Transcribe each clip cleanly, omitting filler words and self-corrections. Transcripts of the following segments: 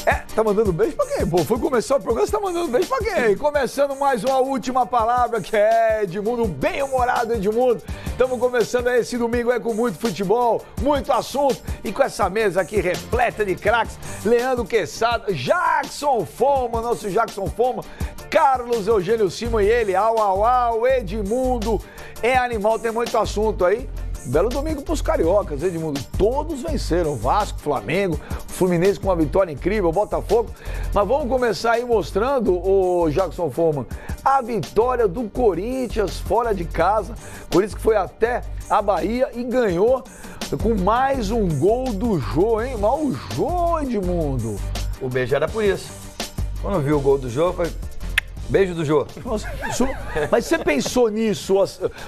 Tá mandando beijo pra quem? Pô, foi começar o programa, você tá mandando beijo pra quem? Começando mais uma última palavra, que é Edmundo, bem-humorado Edmundo. Estamos começando esse domingo aí com muito futebol, muito assunto e com essa mesa aqui repleta de craques. Leandro Quesada, Jackson Foma, nosso Jackson Foma, Carlos Eugênio Simon e ele, au, Edmundo. É animal, tem muito assunto aí. Belo domingo para os cariocas, Edmundo. Todos venceram, Vasco, Flamengo, Fluminense com uma vitória incrível, Botafogo. Mas vamos começar aí mostrando, o Jackson Foreman, a vitória do Corinthians fora de casa. Corinthians que foi até a Bahia e ganhou com mais um gol do Jô, hein? Mas o Jô, Edmundo. O beijo era por isso. Quando eu vi o gol do Jô, foi... Beijo do Jô. Mas você pensou nisso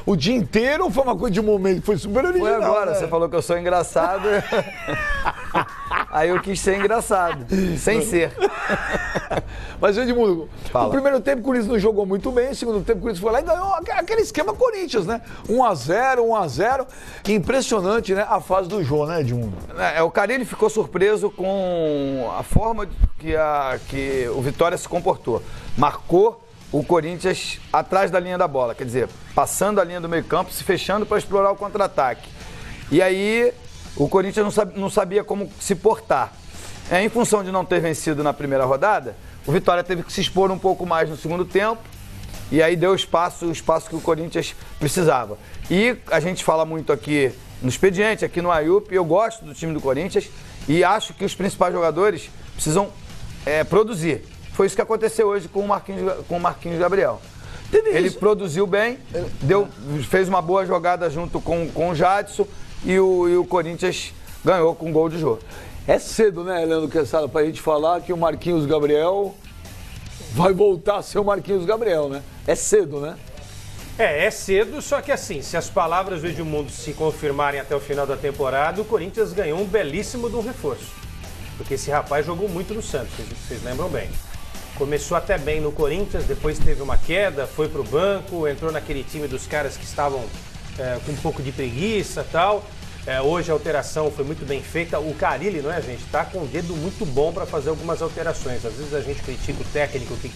o dia inteiro ou foi uma coisa de momento? Foi super original. Foi agora, né? Você falou que eu sou engraçado. Aí eu quis ser engraçado, sem ser. Mas, Edmundo, Fala. No primeiro tempo o Corinthians não jogou muito bem, no segundo tempo o Corinthians foi lá e ganhou aquele esquema Corinthians, né? 1-0. Impressionante, né? A fase do Jô, né, Edmundo? O Carille ficou surpreso com a forma que o Vitória se comportou. Marcou o Corinthians atrás da linha da bola, quer dizer, passando a linha do meio campo, se fechando para explorar o contra-ataque. E aí o Corinthians não sabia como se portar. Em função de não ter vencido na primeira rodada, o Vitória teve que se expor um pouco mais no segundo tempo e aí deu o espaço que o Corinthians precisava. E a gente fala muito aqui no Expediente, aqui no AIUP, eu gosto do time do Corinthians e acho que os principais jogadores precisam produzir. Foi isso que aconteceu hoje com o Marquinhos Gabriel. Ele produziu bem, fez uma boa jogada junto com o Jadson e o Corinthians ganhou com o gol de Jô. É cedo, né, Leandro Quesada, pra gente falar que o Marquinhos Gabriel vai voltar a ser o Marquinhos Gabriel, né? É cedo, né? É cedo, só que assim, se as palavras do Edmundo se confirmarem até o final da temporada, o Corinthians ganhou um belíssimo de um reforço. Porque esse rapaz jogou muito no Santos, vocês lembram bem. Começou até bem no Corinthians, depois teve uma queda, foi pro banco, entrou naquele time dos caras que estavam com um pouco de preguiça e tal. Hoje a alteração foi muito bem feita. O Carille, não é, gente? Tá com um dedo muito bom para fazer algumas alterações. Às vezes a gente critica o técnico que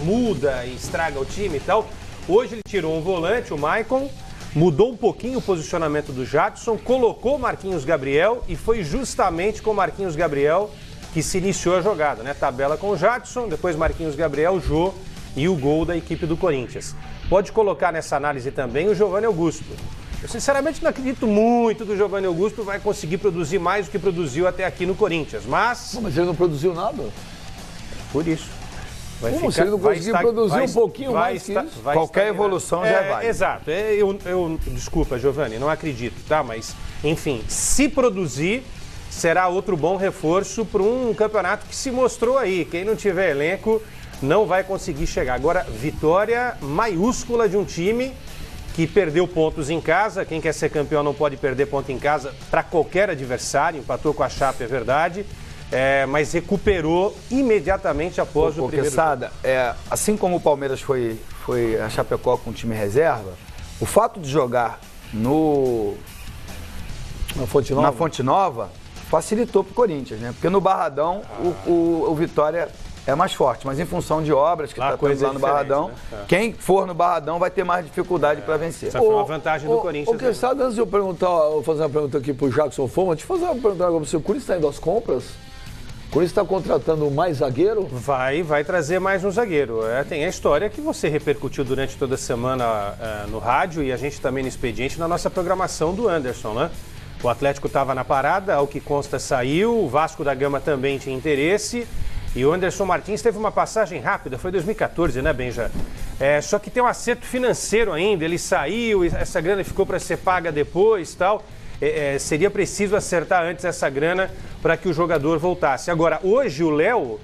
muda e estraga o time e tal. Hoje ele tirou um volante, o Maicon, mudou um pouquinho o posicionamento do Jadson, colocou o Marquinhos Gabriel e foi justamente com o Marquinhos Gabriel que se iniciou a jogada, né? Tabela com o Jadson, depois Marquinhos Gabriel, Jô e o gol da equipe do Corinthians. Pode colocar nessa análise também o Giovanni Augusto. Eu sinceramente não acredito muito que o Giovanni Augusto vai conseguir produzir mais do que produziu até aqui no Corinthians, mas... Mas ele não produziu nada? Por isso. Se ele não conseguir produzir um pouquinho mais que isso? Qualquer evolução já vai. Exato. Desculpa, Giovanni, não acredito, tá? Mas, enfim, se produzir, será outro bom reforço para um campeonato que se mostrou aí. Quem não tiver elenco não vai conseguir chegar. Agora, vitória maiúscula de um time que perdeu pontos em casa. Quem quer ser campeão não pode perder ponto em casa para qualquer adversário. Empatou com a Chape, é verdade. Mas recuperou imediatamente após o primeiro Quesada, assim como o Palmeiras foi a Chapecó com o time reserva, o fato de jogar na Fonte Nova facilitou para o Corinthians, né? Porque no Barradão o Vitória é mais forte, mas em função de obras que está tendo lá no Barradão, né? Quem for no Barradão vai ter mais dificuldade para vencer. Essa foi uma vantagem do Corinthians. Quesada, antes de eu fazer uma pergunta aqui para o Jackson Foma, deixa eu fazer uma pergunta agora para você. O Corinthians está indo às compras? O Corinthians está contratando mais zagueiro? Vai trazer mais um zagueiro. Tem a história que você repercutiu durante toda a semana no rádio e a gente também no Expediente, na nossa programação do Anderson, né? O Atlético estava na parada, ao que consta saiu, o Vasco da Gama também tinha interesse e o Anderson Martins teve uma passagem rápida, foi 2014, né, Benja? Só que tem um acerto financeiro ainda, ele saiu, essa grana ficou para ser paga depois e tal. Seria preciso acertar antes essa grana para que o jogador voltasse. Agora, hoje o Léo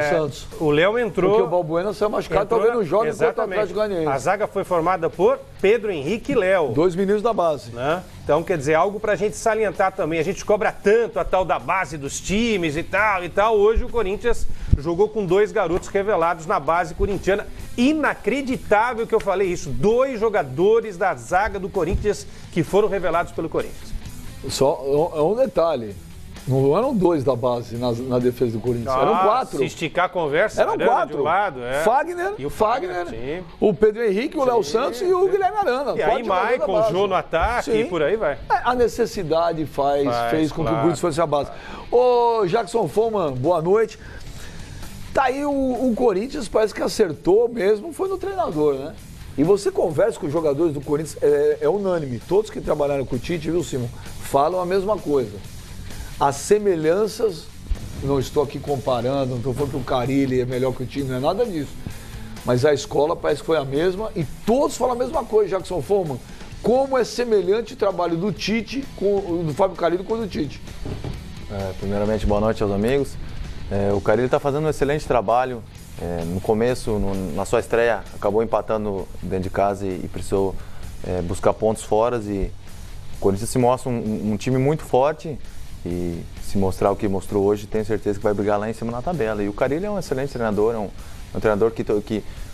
Santos. O Léo entrou... Porque o Balbuena saiu machucado, talvez não jogue enquanto o Atlético Goianiense. A zaga foi formada por Pedro Henrique e Léo. 2 meninos da base. Né? Então, quer dizer, algo pra gente salientar também. A gente cobra tanto a tal da base dos times e tal. Hoje o Corinthians jogou com 2 garotos revelados na base corintiana. Inacreditável que eu falei isso. 2 jogadores da zaga do Corinthians que foram revelados pelo Corinthians. Só um detalhe. Não eram 2 da base na defesa do Corinthians, eram 4. Se esticar a conversa, Eram 4. De um lado, Fagner, e o Fagner, sim. O Pedro Henrique, o Léo Santos e o Guilherme Arana. E aí Maicon, o Jô no ataque e por aí vai. A necessidade fez com que o Corinthians fosse a base. Ô, Jackson Foman, boa noite. Tá aí o Corinthians, parece que acertou mesmo, foi no treinador, né? E você conversa com os jogadores do Corinthians, é unânime. Todos que trabalharam com o Tite, viu, Simão, falam a mesma coisa. As semelhanças, não estou aqui comparando, não estou falando que o Carille é melhor que o time, não é nada disso. Mas a escola parece que foi a mesma e todos falam a mesma coisa, Jackson Foman. Como é semelhante o trabalho do Tite, do Fábio Carille com o do Tite. Primeiramente, boa noite aos amigos. O Carille está fazendo um excelente trabalho. No começo, na sua estreia, acabou empatando dentro de casa e precisou buscar pontos fora. E o Corinthians se mostra um time muito forte. E se mostrar o que mostrou hoje, tenho certeza que vai brigar lá em cima na tabela. E o Carille é um excelente treinador, um treinador que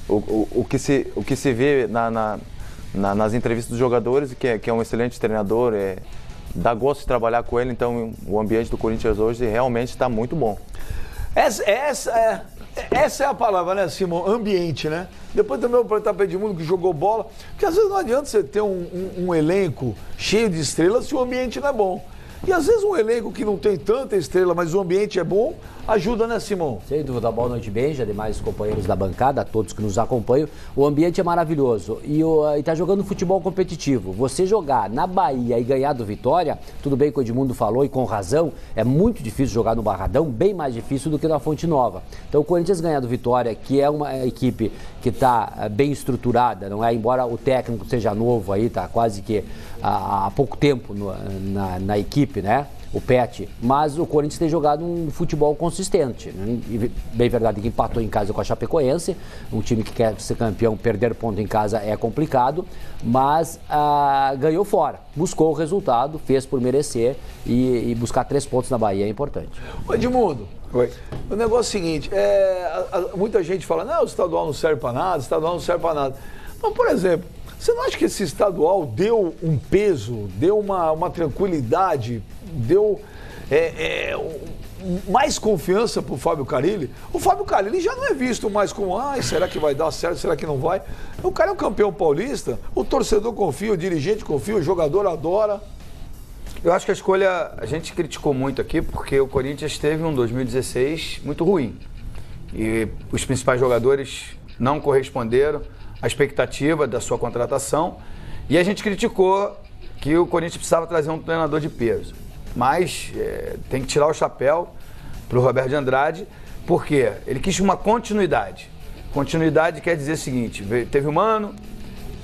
o que se vê nas entrevistas dos jogadores, que é um excelente treinador, dá gosto de trabalhar com ele. Então o ambiente do Corinthians hoje realmente está muito bom. Essa é a palavra, né, Simão? Ambiente, né? Depois também eu vou perguntar para o Edmundo que jogou bola, porque às vezes não adianta você ter um elenco cheio de estrelas se o ambiente não é bom. E às vezes um elenco que não tem tanta estrela, mas o ambiente é bom, ajuda, né, Simão? Sem dúvida, boa noite, Benja, demais companheiros da bancada, a todos que nos acompanham. O ambiente é maravilhoso e está jogando futebol competitivo. Você jogar na Bahia e ganhar do Vitória, tudo bem que o Edmundo falou e com razão, é muito difícil jogar no Barradão, bem mais difícil do que na Fonte Nova. Então o Corinthians ganhar do Vitória, que é uma equipe que está bem estruturada, não é? Embora o técnico seja novo aí, está quase que há pouco tempo na equipe, né? O Pet, mas o Corinthians tem jogado um futebol consistente, né? E bem verdade que empatou em casa com a Chapecoense, um time que quer ser campeão, perder ponto em casa é complicado, mas ganhou fora, buscou o resultado, fez por merecer e buscar 3 pontos na Bahia é importante. Ô Edmundo, Oi. O negócio é o seguinte, muita gente fala, não, o estadual não serve para nada, o estadual não serve para nada. Mas, por exemplo, você não acha que esse estadual deu um peso, deu uma tranquilidade, deu mais confiança para o Fábio Carille? O Fábio Carille já não é visto mais como, será que vai dar certo, será que não vai? O cara é um campeão paulista, o torcedor confia, o dirigente confia, o jogador adora. Eu acho que a escolha, a gente criticou muito aqui porque o Corinthians teve um 2016 muito ruim. E os principais jogadores não corresponderam à expectativa da sua contratação. E a gente criticou que o Corinthians precisava trazer um treinador de peso. Mas tem que tirar o chapéu para o Roberto de Andrade, porque ele quis uma continuidade. Continuidade quer dizer o seguinte, teve o Mano,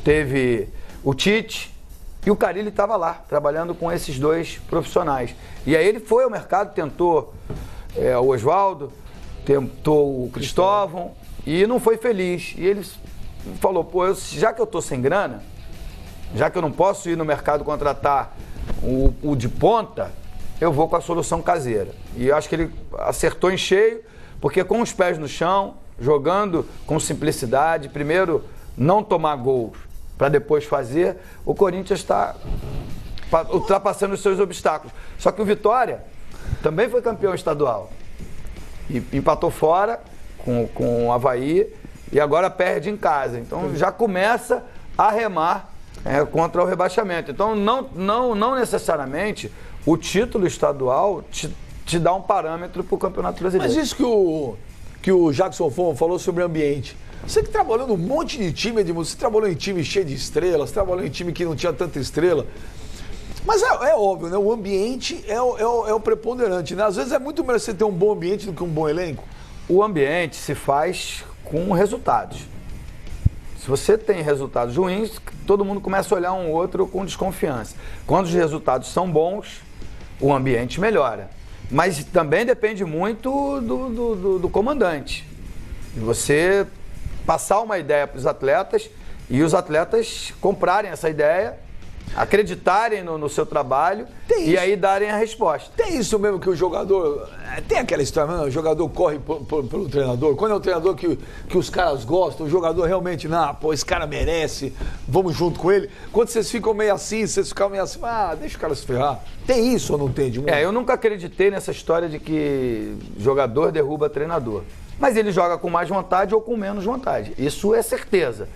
teve o Tite, e o Carille estava lá, trabalhando com esses 2 profissionais. E aí ele foi ao mercado, tentou o Oswaldo, tentou o Cristóvão, e não foi feliz. E ele falou, já que eu estou sem grana, já que eu não posso ir no mercado contratar o de ponta, eu vou com a solução caseira. E eu acho que ele acertou em cheio, porque com os pés no chão, jogando com simplicidade, primeiro não tomar gols, para depois fazer, o Corinthians está ultrapassando os seus obstáculos. Só que o Vitória também foi campeão estadual. E empatou fora com o Avaí e agora perde em casa. Então já começa a remar contra o rebaixamento. Então não necessariamente o título estadual te dá um parâmetro para o Campeonato Brasileiro. Mas isso que o Jackson Foman falou sobre ambiente. Você que trabalhou num monte de time, Edmundo, você trabalhou em time cheio de estrelas, trabalhou em time que não tinha tanta estrela. Mas é óbvio, né? O ambiente é o preponderante, né? Às vezes é muito melhor você ter um bom ambiente do que um bom elenco. O ambiente se faz com resultados. Se você tem resultados ruins, todo mundo começa a olhar um outro com desconfiança. Quando os resultados são bons, o ambiente melhora. Mas também depende muito do comandante. Você passar uma ideia para os atletas e os atletas comprarem essa ideia acreditarem no seu trabalho Tem e isso. aí darem a resposta. Tem isso mesmo que o jogador... Tem aquela história, o jogador corre pelo treinador. Quando é um treinador que os caras gostam, o jogador realmente, esse cara merece, vamos junto com ele. Quando vocês ficam meio assim, deixa o cara se ferrar. Tem isso ou não tem, Edmundo? Eu nunca acreditei nessa história de que jogador derruba treinador. Mas ele joga com mais vontade ou com menos vontade. Isso é certeza.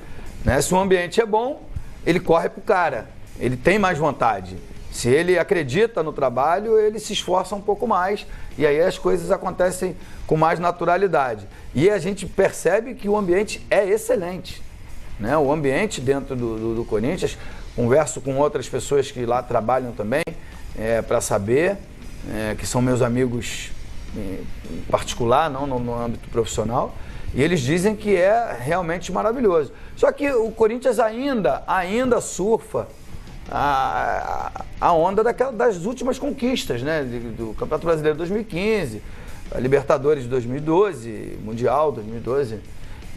Né? Se o ambiente é bom, ele corre pro cara. Ele tem mais vontade. Se ele acredita no trabalho, ele se esforça um pouco mais. E aí as coisas acontecem com mais naturalidade. E a gente percebe que o ambiente é excelente. Né? O ambiente dentro do Corinthians, converso com outras pessoas que lá trabalham também, para saber, que são meus amigos em particular, não no âmbito profissional, e eles dizem que é realmente maravilhoso. Só que o Corinthians ainda surfa a onda das últimas conquistas, né? Do Campeonato Brasileiro de 2015, a Libertadores de 2012, Mundial 2012.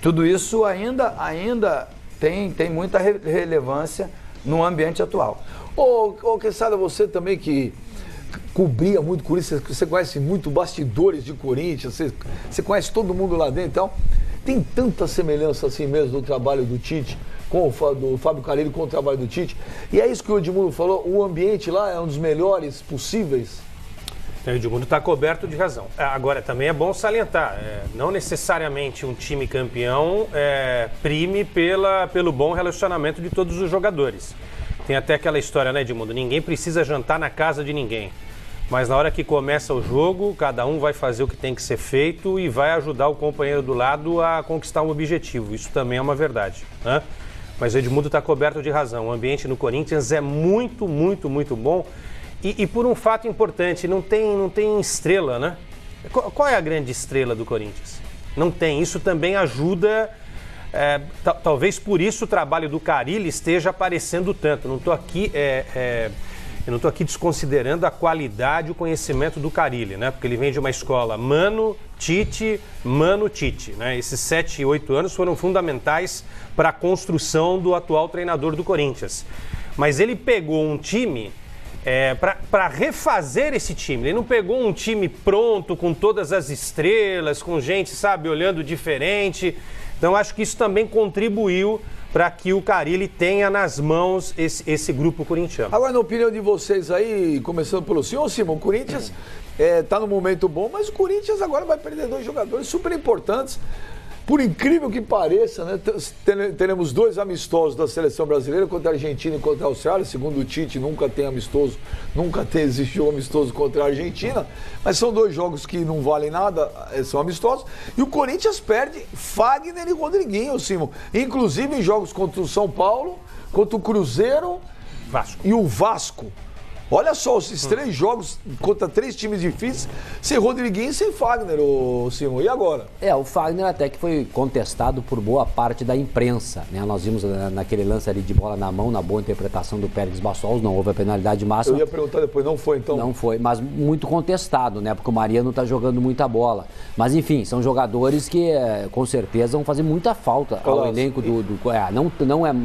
Tudo isso ainda tem muita relevância no ambiente atual. Ô, Quesada, você também que cobria muito Corinthians, você conhece muito bastidores de Corinthians, você conhece todo mundo lá dentro, então tem tanta semelhança assim mesmo do trabalho do Tite, do Fábio Carille com o trabalho do Tite, e é isso que o Edmundo falou, o ambiente lá é um dos melhores possíveis. O Edmundo está coberto de razão. Agora, também é bom salientar, não necessariamente um time campeão prime pelo bom relacionamento de todos os jogadores. Tem até aquela história, né, Edmundo? Ninguém precisa jantar na casa de ninguém. Mas na hora que começa o jogo, cada um vai fazer o que tem que ser feito e vai ajudar o companheiro do lado a conquistar um objetivo. Isso também é uma verdade, né? Mas o Edmundo está coberto de razão. O ambiente no Corinthians é muito, muito, muito bom. E por um fato importante, não tem estrela, né? Qual é a grande estrela do Corinthians? Não tem. Isso também ajuda... talvez por isso o trabalho do Carille esteja aparecendo tanto. Não estou aqui, eu não estou aqui desconsiderando a qualidade e o conhecimento do Carille, né? Porque ele vem de uma escola Mano, Tite, né? Esses 7 e 8 anos foram fundamentais para a construção do atual treinador do Corinthians. Mas ele pegou um time para refazer esse time. Ele não pegou um time pronto, com todas as estrelas, com gente, sabe, olhando diferente. Então, acho que isso também contribuiu para que o Carille tenha nas mãos esse grupo corintiano. Agora, na opinião de vocês aí, começando pelo senhor, Simão, o Corinthians está num momento bom, mas o Corinthians agora vai perder 2 jogadores super importantes. Por incrível que pareça, né, teremos 2 amistosos da seleção brasileira contra a Argentina e contra a Austrália. Segundo o Tite, nunca existiu amistoso contra a Argentina. Mas são 2 jogos que não valem nada, são amistosos. E o Corinthians perde Fagner e Rodriguinho, Simão. Inclusive em jogos contra o São Paulo, contra o Cruzeiro e o Vasco. Olha só, esses 3 jogos contra 3 times difíceis, sem Rodriguinho e sem Fagner, Simão. E agora? O Fagner até que foi contestado por boa parte da imprensa, né? Nós vimos naquele lance ali de bola na mão, na boa interpretação do Pérez Bassols, não houve a penalidade máxima. Eu ia perguntar depois, não foi então? Não foi, mas muito contestado, né? Porque o Mariano tá jogando muita bola. Mas enfim, são jogadores que com certeza vão fazer muita falta ao elenco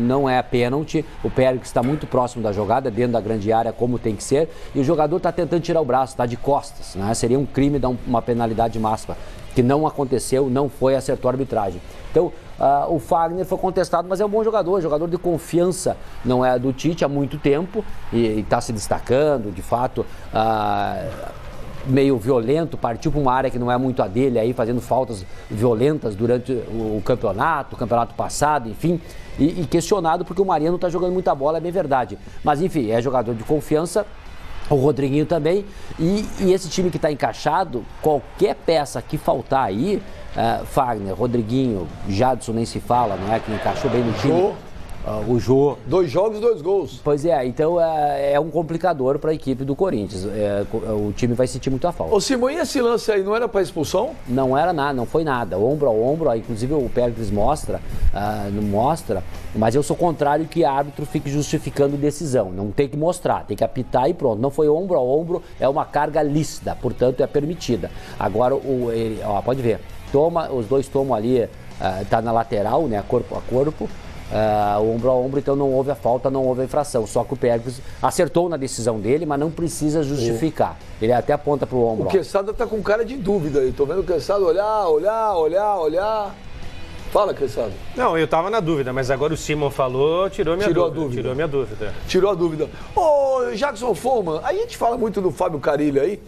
não é pênalti, o Pérez está muito próximo da jogada, dentro da grande área, como tem que ser, e o jogador está tentando tirar o braço, está de costas, né? Seria um crime dar uma penalidade máxima, que não aconteceu, não foi, acertou a arbitragem. Então, o Fagner foi contestado, mas é um bom jogador de confiança, não é do Tite há muito tempo, e está se destacando, de fato, meio violento, partiu para uma área que não é muito a dele, aí fazendo faltas violentas durante o campeonato passado, enfim, e questionado porque o Mariano está jogando muita bola, é bem verdade. Mas enfim, é jogador de confiança, o Rodriguinho também, e esse time que está encaixado, qualquer peça que faltar aí, Fagner, Rodriguinho, Jadson nem se fala, não é? Que encaixou bem no time. O Jô. 2 jogos, 2 gols. Pois então é um complicador para a equipe do Corinthians. O time vai sentir muita falta. Ô Simão, e esse lance aí não era para expulsão? Não era nada, não foi nada. Ombro a ombro, inclusive o Pérez mostra, não mostra, mas eu sou contrário que árbitro fique justificando decisão. Não tem que mostrar, tem que apitar e pronto. Não foi ombro a ombro, é uma carga lícita, portanto é permitida. Agora, pode ver, os 2 tomam ali, tá na lateral, né, corpo a corpo. ombro a ombro, então não houve a falta, não houve a infração. Só que o Pérez acertou na decisão dele, mas não precisa justificar. Ele até aponta pro ombro. O Quesada tá com cara de dúvida aí. Tô vendo o Quesada olhar. Fala, Quesada. Não, eu tava na dúvida, mas agora o Simon falou, tirou minha dúvida. Tirou a dúvida. Ô, Jackson Follman, a gente fala muito do Fábio Carille aí.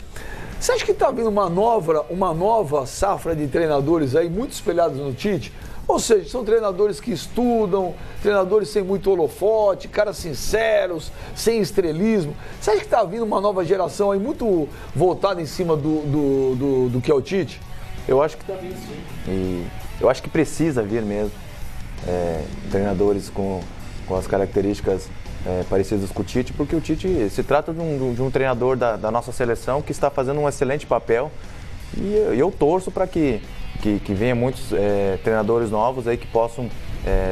Você acha que tá vindo uma nova safra de treinadores aí, muito espelhados no Tite? Ou seja, são treinadores que estudam, treinadores sem muito holofote, caras sinceros, sem estrelismo. Você acha que tá vindo uma nova geração aí muito voltada em cima do que é o Tite? Eu acho que tá vindo sim. E eu acho que precisa vir mesmo. Treinadores com as características parecidas com o Tite, porque o Tite se trata de um treinador da nossa seleção que está fazendo um excelente papel. E eu torço para que venha muitos treinadores novos aí que possam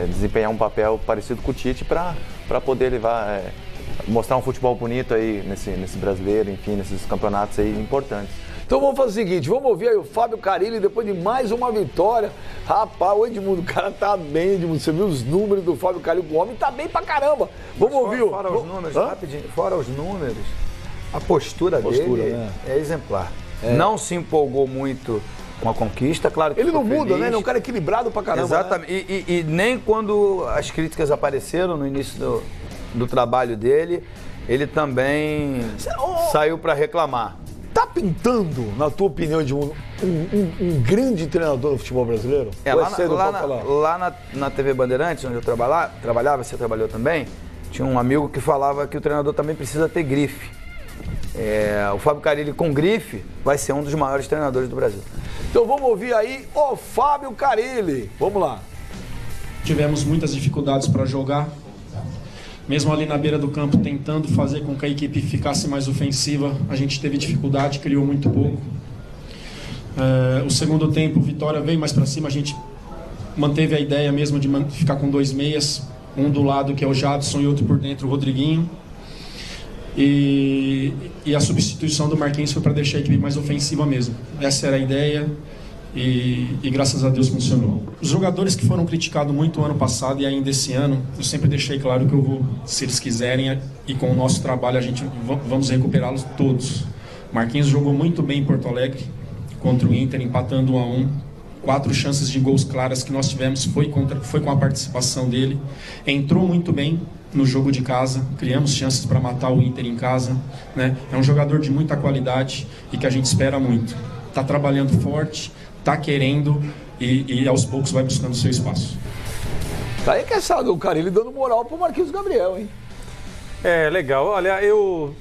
desempenhar um papel parecido com o Tite para poder levar, mostrar um futebol bonito aí nesse brasileiro, enfim, nesses campeonatos aí importantes. Então vamos fazer o seguinte, vamos ouvir aí o Fábio Carille depois de mais uma vitória. Rapaz, o Edmundo, o cara tá bem, Edmundo. Você viu os números do Fábio Carille? O homem tá bem pra caramba. Vamos ouvir. Fora os números, rapidinho, fora os números, a postura dele é exemplar. Não se empolgou muito com a conquista, claro que ele não muda, feliz. né? Ele é um cara equilibrado pra caramba. Exatamente. Né? E nem quando as críticas apareceram no início do trabalho dele, ele também saiu para reclamar. Tá pintando, na tua opinião, de um grande treinador do futebol brasileiro? Lá na TV Bandeirantes, onde eu trabalhava, você trabalhou também, tinha um amigo que falava que o treinador também precisa ter grife. O Fábio Carille com grife vai ser um dos maiores treinadores do Brasil. Então vamos ouvir aí o Fábio Carille. Vamos lá. Tivemos muitas dificuldades para jogar. Mesmo ali na beira do campo, tentando fazer com que a equipe ficasse mais ofensiva, a gente teve dificuldade, criou muito pouco. O segundo tempo, o Vitória veio mais para cima, a gente manteve a ideia mesmo de ficar com 2 meias, um do lado que é o Jadson e outro por dentro, o Rodriguinho. E a substituição do Marquinhos foi para deixar a equipe mais ofensiva mesmo. Essa era a ideia. E graças a Deus funcionou. Os jogadores que foram criticados muito ano passado e ainda esse ano, eu sempre deixei claro que eu vou, se eles quiserem, e com o nosso trabalho, vamos recuperá-los todos. Marquinhos jogou muito bem em Porto Alegre, contra o Inter, empatando 1-1. 4 chances de gols claras que nós tivemos foi com a participação dele. Entrou muito bem no jogo de casa, criamos chances para matar o Inter em casa, né? É um jogador de muita qualidade e que a gente espera muito. Está trabalhando forte, tá querendo e aos poucos vai buscando o seu espaço. Tá aí que o Carille dando moral pro Marquinhos Gabriel, hein? Legal. Olha, eu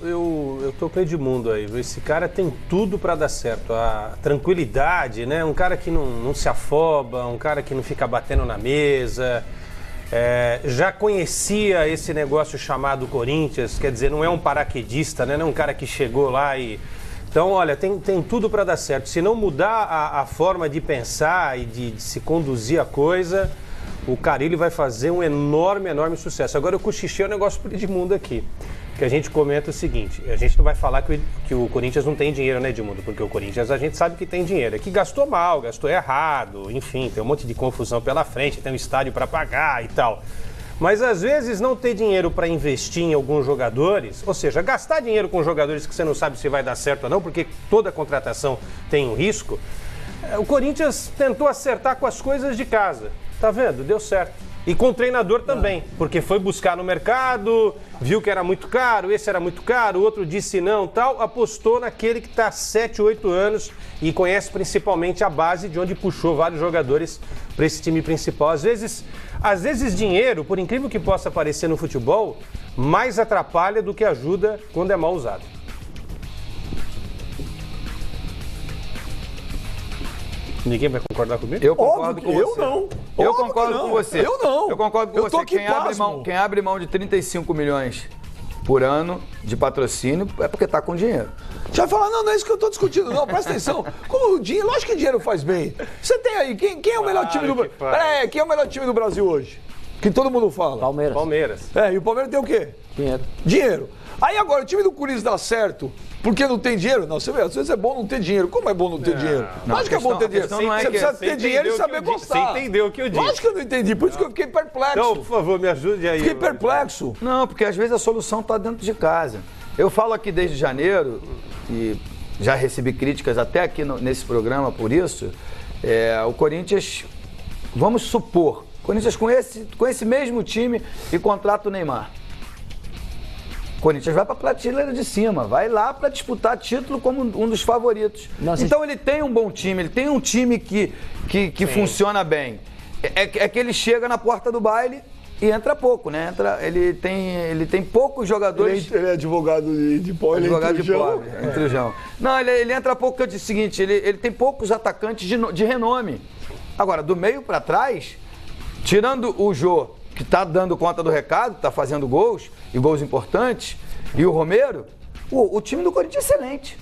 tô com o Edmundo aí. Esse cara tem tudo para dar certo. A tranquilidade, né? Um cara que não se afoba, um cara que não fica batendo na mesa. Já conhecia esse negócio chamado Corinthians, quer dizer, não é um paraquedista, né? Não é um cara que chegou lá e... Então, olha, tem tudo para dar certo. Se não mudar a forma de pensar e de se conduzir a coisa, o Carille vai fazer um enorme sucesso. Agora eu cochichei o negócio pro Edmundo aqui, que a gente comenta o seguinte, a gente não vai falar que o Corinthians não tem dinheiro, né, Edmundo? Porque o Corinthians a gente sabe que tem dinheiro. É que gastou mal, gastou errado, enfim, tem um monte de confusão pela frente, tem um estádio para pagar e tal. Mas às vezes não ter dinheiro para investir em alguns jogadores, ou seja, gastar dinheiro com jogadores que você não sabe se vai dar certo ou não, porque toda contratação tem um risco. O Corinthians tentou acertar com as coisas de casa, tá vendo? Deu certo. E com o treinador também, porque foi buscar no mercado, viu que era muito caro, esse era muito caro, o outro disse não, tal, apostou naquele que está há 7, 8 anos e conhece principalmente a base de onde puxou vários jogadores para esse time principal. Às vezes dinheiro, por incrível que possa parecer no futebol, mais atrapalha do que ajuda quando é mal usado. Ninguém vai concordar comigo? Eu concordo com você. Eu não. Eu concordo com você. Eu não. Eu concordo com você. Quem abre mão de 35 milhões por ano de patrocínio é porque tá com dinheiro. Já fala, não é isso que eu tô discutindo, não, presta atenção. Como o dinheiro, lógico que dinheiro faz bem. Você tem aí, quem é o melhor time do Brasil? Quem é o melhor time do Brasil hoje? Que todo mundo fala. Palmeiras. E o Palmeiras tem o quê? Dinheiro. Dinheiro. Aí agora, o time do Corinthians dá certo Porque não tem dinheiro? Não, você vê, às vezes é bom não ter dinheiro. Como é bom não ter dinheiro? Não, Lógico que é bom ter dinheiro. não é Você que- precisa ter dinheiro e saber gostar. Você entendeu o que eu disse. Lógico que eu não entendi, por isso que eu fiquei perplexo. Então, por favor, me ajude aí. Fiquei perplexo. Não, porque às vezes a solução está dentro de casa. Eu falo aqui desde janeiro, e já recebi críticas até aqui nesse programa por isso, o Corinthians, vamos supor, Corinthians com esse mesmo time e contrata o Neymar. O Corinthians vai para a prateleira de cima, vai lá para disputar título como um dos favoritos. Nossa, então ele tem um bom time, ele tem um time que funciona bem. É que ele chega na porta do baile e entra pouco, né? Ele tem poucos jogadores. Ele é advogado de pó, ele Advogado é de pobre, intrujão. Não, ele entra pouco, que eu disse o seguinte, ele tem poucos atacantes de renome. Agora, do meio para trás, tirando o Jô, que tá dando conta do recado, tá fazendo gols, e gols importantes, e o Romero, o time do Corinthians é excelente.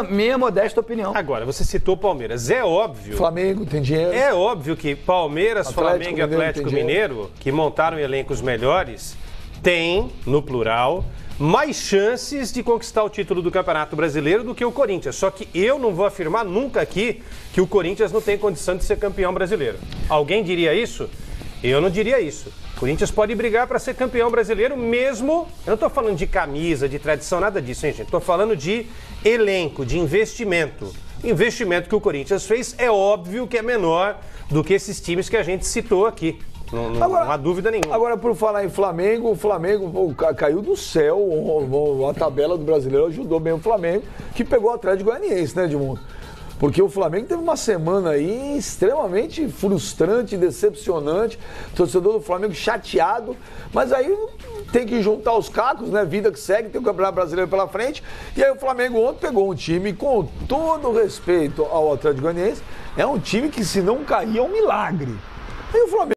Minha modesta opinião. Agora, você citou o Palmeiras. É óbvio. Flamengo tem dinheiro. É óbvio que Palmeiras, Atlético Flamengo e Mineiro Atlético tem dinheiro. Mineiro, que montaram elencos melhores, têm, no plural, mais chances de conquistar o título do Campeonato Brasileiro do que o Corinthians. Só que eu não vou afirmar nunca aqui que o Corinthians não tem condição de ser campeão brasileiro. Alguém diria isso? Eu não diria isso. O Corinthians pode brigar para ser campeão brasileiro mesmo... Eu não estou falando de camisa, de tradição, nada disso, hein, gente? Estou falando de elenco, de investimento. O investimento que o Corinthians fez é óbvio que é menor do que esses times que a gente citou aqui. Não há dúvida nenhuma. Agora, por falar em Flamengo, o Flamengo caiu do céu. A tabela do brasileiro ajudou bem o Flamengo, que pegou o Atlético Goianiense, né, Edmundo? Porque o Flamengo teve uma semana aí extremamente frustrante, decepcionante. O torcedor do Flamengo chateado. Mas aí tem que juntar os cacos, né? Vida que segue, tem o Campeonato Brasileiro pela frente. E aí o Flamengo ontem pegou um time, com todo respeito ao Atlético Goianiense, é um time que se não cair é um milagre. Aí o Flamengo